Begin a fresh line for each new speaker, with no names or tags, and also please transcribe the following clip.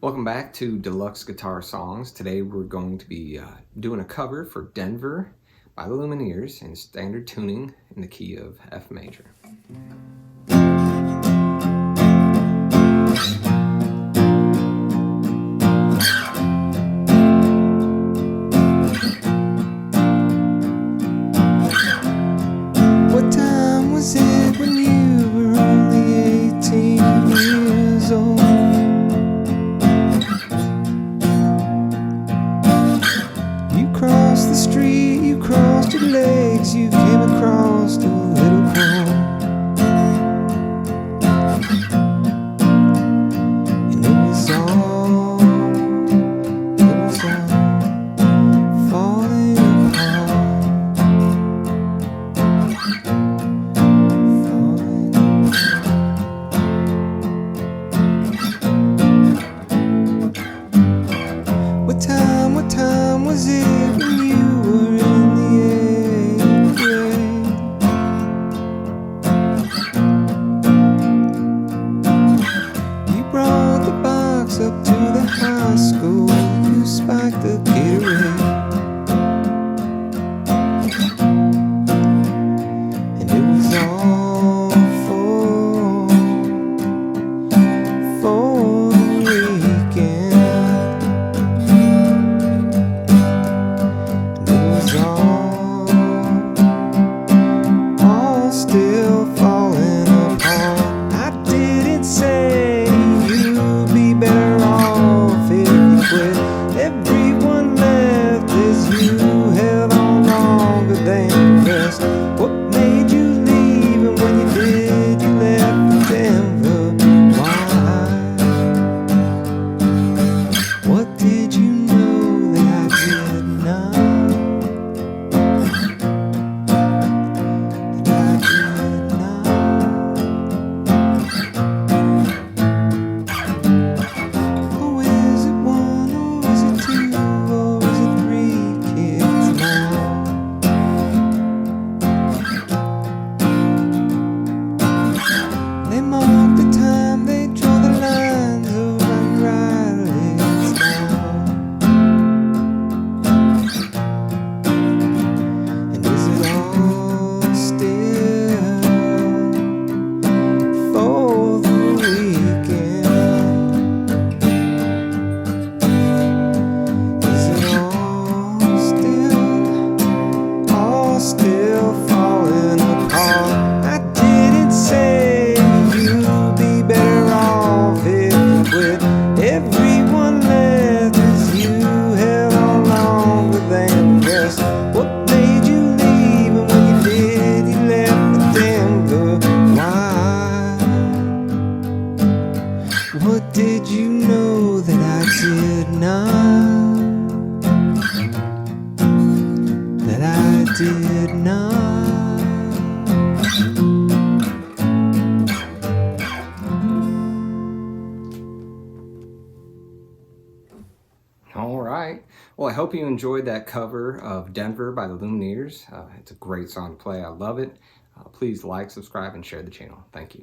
Welcome back to Deluxe Guitar Songs. Today we're going to be doing a cover for Denver by the Lumineers in standard tuning in the key of F major.
What time was it when you were only 18 years old? You crossed the street, you crossed your legs, you came across a little pond. And it was all falling apart. What time was it when you were in the 8th grade? You brought the box up to the high school, you spiked the Gatorade. And it was all for the weekend. All still falling apart. I didn't say you'd be better off if you quit. Everyone left as you held on longer than the rest. What made you leave, and when you did, you left for Denver? Why? What did you know that I did not? They mark the time, they draw the lines of unrightly now. And is it all still for the weekend? Is it all still falling apart? I didn't say everyone left as you held on longer than the rest. What made you leave, and when you did, you left for Denver? Why? What did you know that I did not? That I did not.
All right. Well, I hope you enjoyed that cover of Denver by the Lumineers. It's a great song to play. I love it. Please like, subscribe, and share the channel. Thank you.